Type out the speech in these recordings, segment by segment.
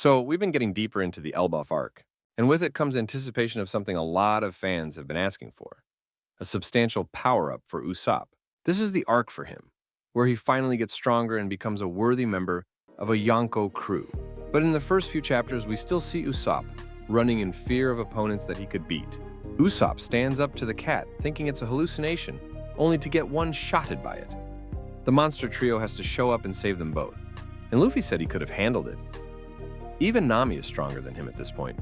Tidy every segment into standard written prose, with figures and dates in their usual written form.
So, we've been getting deeper into the ELBAF arc, and with it comes anticipation of something a lot of fans have been asking for: a substantial power up for Usopp. This is the arc for him, where he finally gets stronger and becomes a worthy member of a Yonko crew. But in the first few chapters, we still see Usopp running in fear of opponents that he could beat. Usopp stands up to the cat, thinking it's a hallucination, only to get one-shotted by it. The monster trio has to show up and save them both, and Luffy said he could have handled it. Even Nami is stronger than him at this point.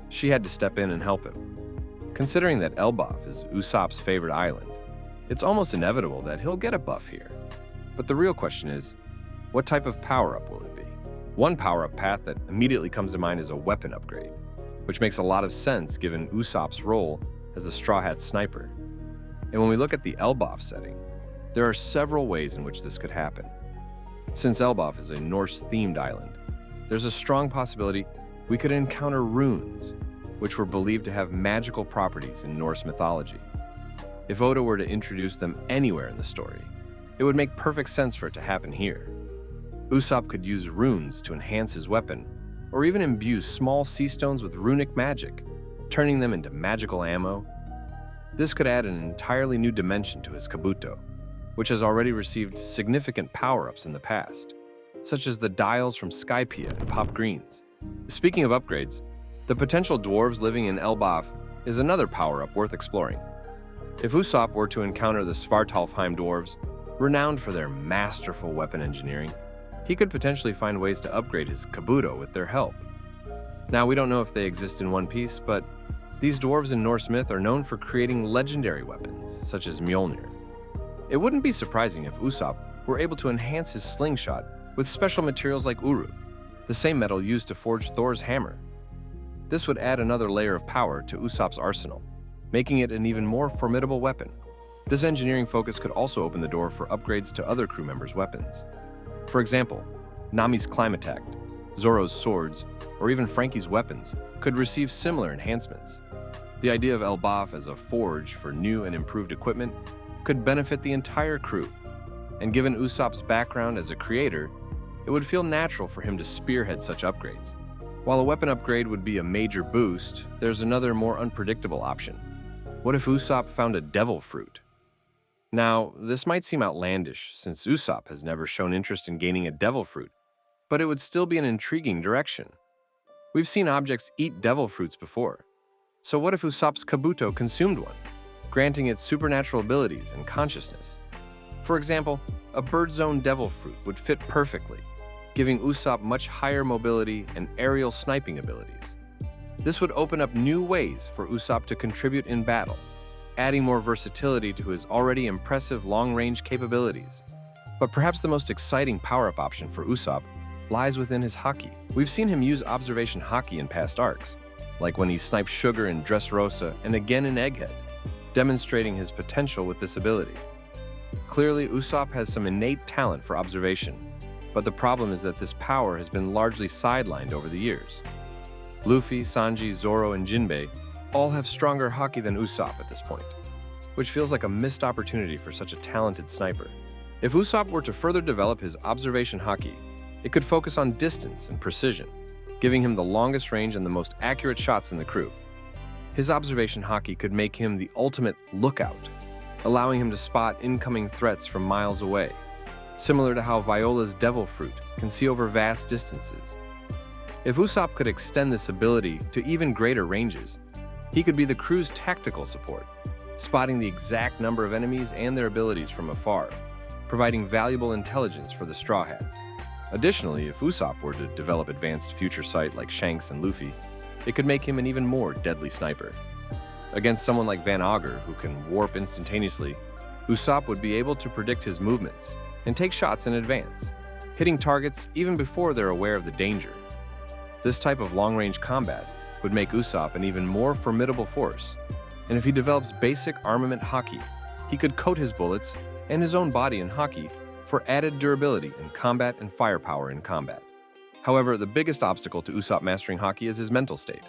She had to step in and help him. Considering that ELBAF is Usopp's favorite island, it's almost inevitable that he'll get a buff here. But the real question is, what type of power-up will it be? One power-up path that immediately comes to mind is a weapon upgrade, which makes a lot of sense given Usopp's role as the Straw Hat Sniper. And when we look at the ELBAF setting, there are several ways in which this could happen. Since ELBAF is a Norse-themed island, there's a strong possibility we could encounter runes, which were believed to have magical properties in Norse mythology. If Oda were to introduce them anywhere in the story, it would make perfect sense for it to happen here. Usopp could use runes to enhance his weapon, or even imbue small sea stones with runic magic, turning them into magical ammo. This could add an entirely new dimension to his Kabuto, which has already received significant power-ups in the past, such as the dials from Skypiea and Pop Greens. Speaking of upgrades, the potential dwarves living in ELBAF is another power-up worth exploring. If Usopp were to encounter the Svartalfheim dwarves, renowned for their masterful weapon engineering, he could potentially find ways to upgrade his Kabuto with their help. Now, we don't know if they exist in One Piece, but these dwarves in Norse myth are known for creating legendary weapons, such as Mjolnir. It wouldn't be surprising if Usopp were able to enhance his slingshot with special materials like Uru, the same metal used to forge Thor's hammer. This would add another layer of power to Usopp's arsenal, making it an even more formidable weapon. This engineering focus could also open the door for upgrades to other crew members' weapons. For example, Nami's climb attack, Zoro's swords, or even Frankie's weapons could receive similar enhancements. The idea of ELBAF as a forge for new and improved equipment could benefit the entire crew, and given Usopp's background as a creator, it would feel natural for him to spearhead such upgrades. While a weapon upgrade would be a major boost, there's another more unpredictable option. What if Usopp found a devil fruit? Now, this might seem outlandish since Usopp has never shown interest in gaining a devil fruit, but it would still be an intriguing direction. We've seen objects eat devil fruits before. So what if Usopp's Kabuto consumed one, granting it supernatural abilities and consciousness? For example, a bird's own devil fruit would fit perfectly, giving Usopp much higher mobility and aerial sniping abilities. This would open up new ways for Usopp to contribute in battle, adding more versatility to his already impressive long-range capabilities. But perhaps the most exciting power-up option for Usopp lies within his Haki. We've seen him use observation Haki in past arcs, like when he sniped Sugar in Dressrosa and again in Egghead, demonstrating his potential with this ability. Clearly, Usopp has some innate talent for observation, but the problem is that this power has been largely sidelined over the years. Luffy, Sanji, Zoro, and Jinbei all have stronger Haki than Usopp at this point, which feels like a missed opportunity for such a talented sniper. If Usopp were to further develop his observation Haki, it could focus on distance and precision, giving him the longest range and the most accurate shots in the crew. His observation Haki could make him the ultimate lookout, allowing him to spot incoming threats from miles away, similar to how Viola's Devil Fruit can see over vast distances. If Usopp could extend this ability to even greater ranges, he could be the crew's tactical support, spotting the exact number of enemies and their abilities from afar, providing valuable intelligence for the Straw Hats. Additionally, if Usopp were to develop advanced future sight like Shanks and Luffy, it could make him an even more deadly sniper. Against someone like Van Augur, who can warp instantaneously, Usopp would be able to predict his movements and take shots in advance, hitting targets even before they're aware of the danger. This type of long-range combat would make Usopp an even more formidable force, and if he develops basic armament Haki, he could coat his bullets and his own body in Haki for added durability in combat and firepower in combat. However, the biggest obstacle to Usopp mastering Haki is his mental state.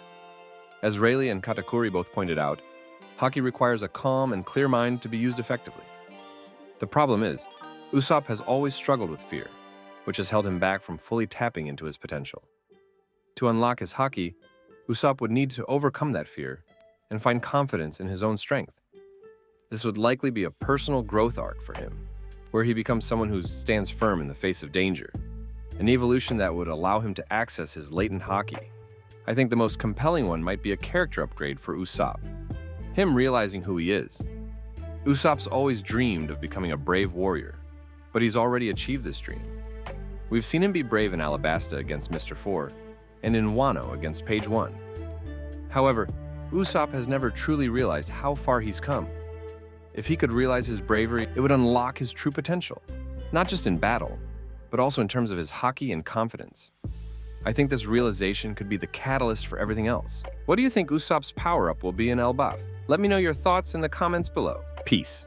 As Rayleigh and Katakuri both pointed out, Haki requires a calm and clear mind to be used effectively. The problem is, Usopp has always struggled with fear, which has held him back from fully tapping into his potential. To unlock his Haki, Usopp would need to overcome that fear and find confidence in his own strength. This would likely be a personal growth arc for him, where he becomes someone who stands firm in the face of danger, an evolution that would allow him to access his latent Haki. I think the most compelling one might be a character upgrade for Usopp, him realizing who he is. Usopp's always dreamed of becoming a brave warrior, but he's already achieved this dream. We've seen him be brave in Alabasta against Mr. 4 and in Wano against Page 1. However, Usopp has never truly realized how far he's come. If he could realize his bravery, it would unlock his true potential, not just in battle, but also in terms of his Haki and confidence. I think this realization could be the catalyst for everything else. What do you think Usopp's power-up will be in ELBAF? Let me know your thoughts in the comments below. Peace.